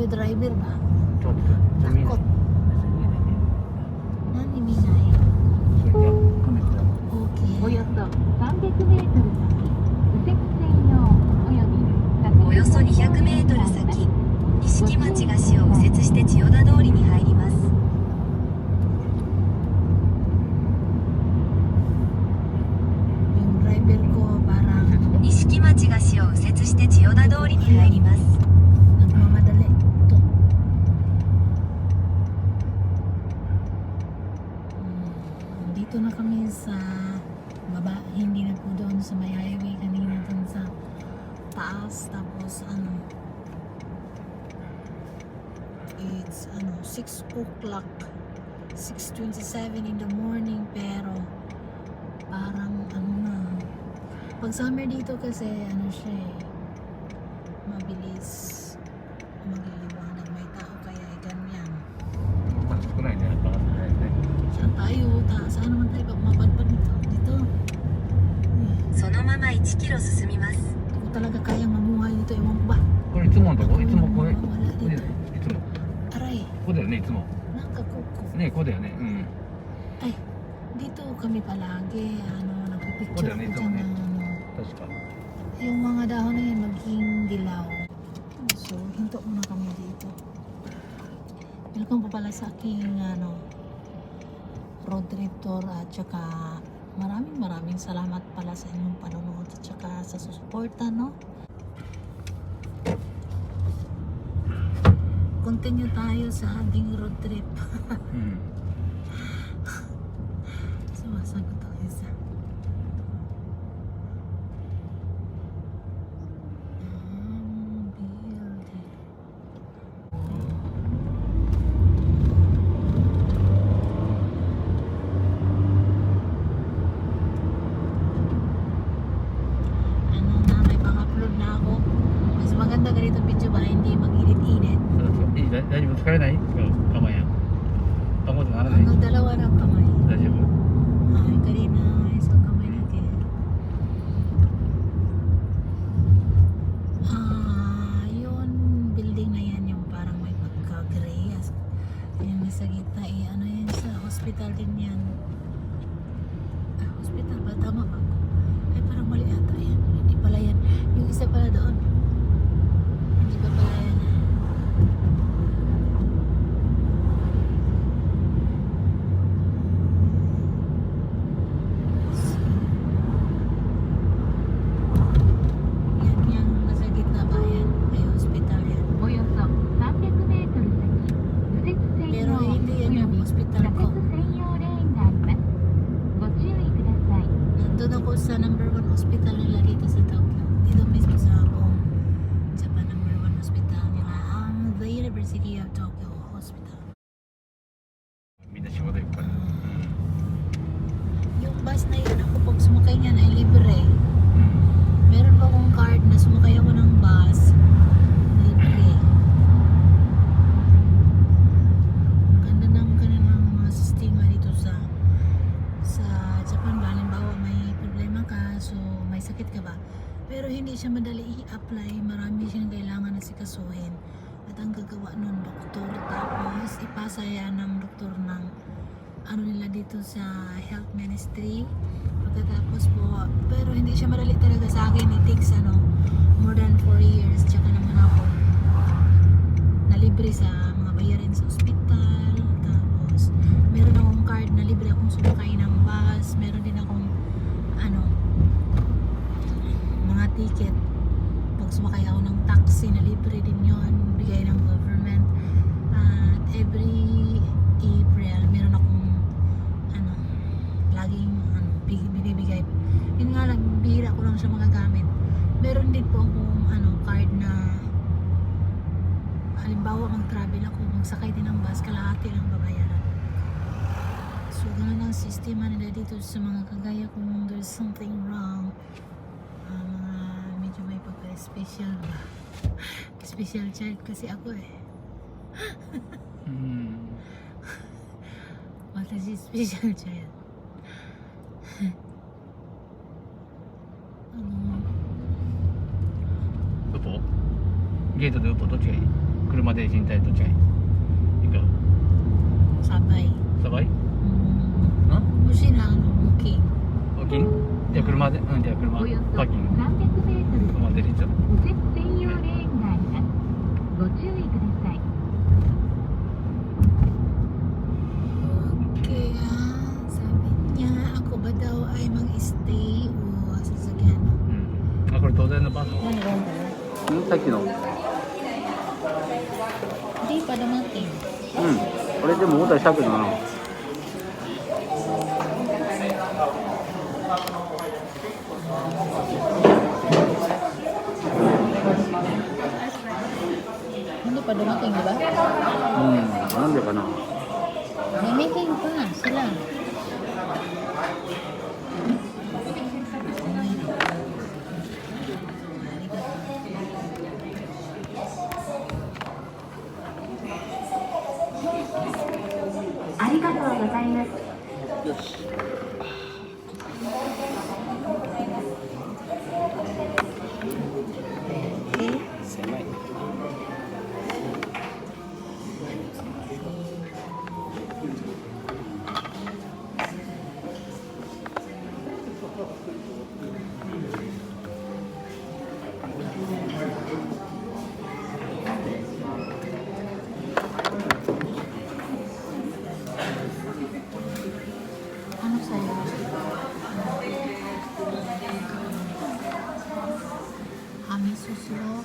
tayo driver ba? ちょっと見ない Takot. Nani minay? それじゃあカメラも Okay. およそ300メートル先、右折専用およびおよそ200メートル先、錦町菓子を右折して千代田通りに入ります。 Yung driver ko parang 錦町菓子を右折して千代田通りに入ります。 nagmamadali. Ito. Dito na kami sa baba. Hindi na po doon sa may highway kanina dun sa taas. Tapos it's 6 o'clock, 6:27 in the morning, pero parang na, pag summer dito kasi siya mabilis magliliwanag, may tao, kaya ganyan. まだ少ないね、バカじゃないね。 Saan tayo? Saan naman tayo pag mapadpad dito? そのまま1キロ進みます。 Hindi ko talaga kayang mamuhay dito, ewan ko ba? これいつものとこ、いつもこれ。 Wala これ dito. いつも。 Aray, ここだよね、いつも。 nakakuko. ね、ここだよね。うん。 Ay, dito kami palagi, nagpipicture Wala, ko dito dyan kami. ng確か。 yung mga dahon na yun maging dilaw. So, hinto muna kami dito. Welcome pa pala sa aking road trip tour, at saka maraming salamat pala sa inyong panonood at saka sa susuporta, no? Continue tayo sa ating road trip. うん。 Sumasagot ako isa. Building. May pang-upload na ako. Mas maganda ganito video ba, hindi mag-init-init. そうそう。いい、大丈夫、疲れない？構えやん。あ、もうならない。 Hanggang dalawa ng kamay. 大丈夫。 Ay, kanina isang kamay natin. Yun, building na yan, yung parang may pagka-gray. Yan, nasa gitna yan sa hospital din yan. Hospital ba? Tama ba? Ay, parang mali ata yan. Hindi pala yan. Yung isa pala doon. Hindi pa pala yan. Yan, nasa gitna ba yan? Ay, hospital yan. およそ300メートル先、右折専 Pero 用 hindi お yan よ yung び hospital 左 ko. 折専用レーンがあります。ご注意ください。 Nandun ako sa number 1 hospital nila dito sa Tokyo. Dito mismo sa buong Japan, number 1 hospital nila. The University of Tokyo Hospital. みんな仕事行くから。 Yung bus na yun, ako pag sumakay niyan ay libre. うん。 Meron pa akong card na sumakay ako ng bus. Libre. Ang ganda ng kanilang mga sistema dito sa Japan ba. Halimbawa may problema ka, so may sakit ka ba, pero hindi siya madali i-apply, marami siyang kailangan na sikasuhin, at ang gagawa nun doktor, tapos ipasa yan ng doktor ng nila dito sa health ministry. Pagkatapos po, pero hindi siya madali talaga sa akin. It takes more than 4 years. Tsaka naman ako nalibre sa mga bayarin sa ospital. Tapos meron akong card na libre akong sumakay ng bus. Meron din akong mga ticket pag sumakay ako ng taxi na libre din yun, bigay ng government. At every April meron akong laging binibigay. Yun nga lang, bihira ko lang siya magagamit. Meron din po akong card na halimbawa mag-travel ako, magsakay din ng bus, kalahati lang babayaran. So ganun ang sistema nila dito sa mga kagaya kung there's something wrong, mga medyo may pagka-special ba. Special child kasi ako eh. うん。 Watashi special child. ウポ？ゲートでウポどっちがいい？車で賃貸と違い。Ikaw? Sabay. Sabay? Hmm. Huh? Busi lang, walking. Walking? じゃあ車で、じゃあ車、およそパーキング。 300メートル車でリーチ。右折専用レーンがあります。ご注意ください。 Okay, sabi niya, ako ba daw ay mag-stay o sasakyan? あ、これ当然のバス。 Ano ba? さっきの。Hindi pa dumating. これでもオーダーしたけどな。Hindi pa dumating, di ba? なんでかな。 May meeting pa sila. Okay. 狭い。Ano sa'yo? Miso suro.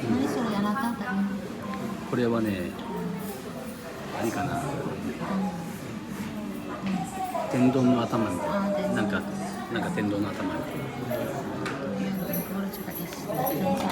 Nani suro yanata? これはね、何かな。天丼の頭みたいな。 Ah, なんか天丼の頭みたいな。 Siguro tsaka is dun sa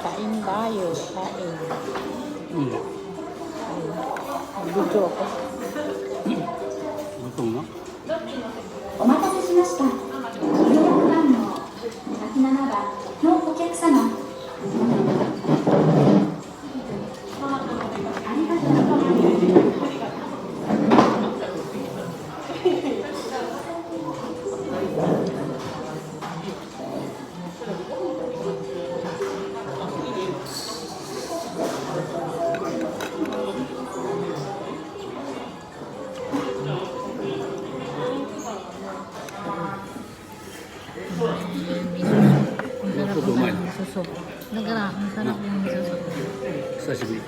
Kain tayo, kain. Video ako. どこもお待たせしました。予約番号107番のお客様。ありがとうございます。Miso soup. Nagara, masarap yung miso soup. 久しぶり。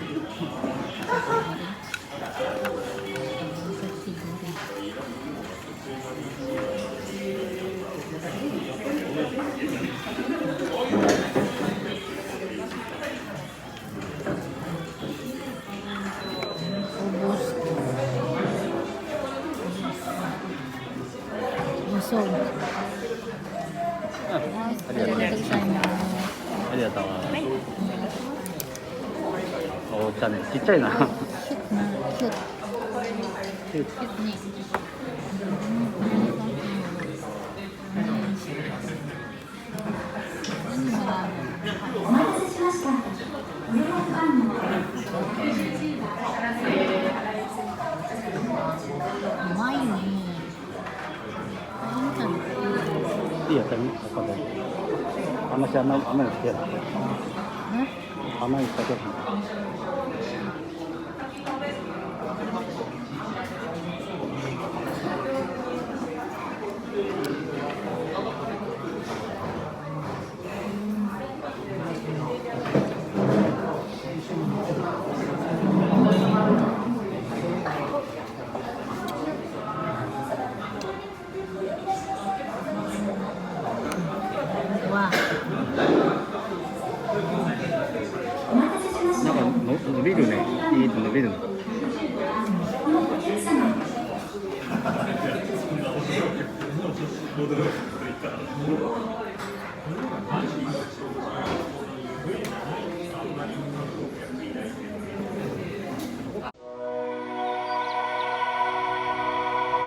Ubus. Busog. ありがとう。 Arigatou gozaimasu. ありがとう。お茶ね、ちっちゃいな。 Cute na. Cute. キュー Cute ni. Ano marami? お待たせしました。予約番号。Umay ni. Kain ka na. Iya, tapi apa tadi? Sama si Amel sekian. Ha? Amel sekian. Wah. お待たせ伸びるね。いいと伸びるの。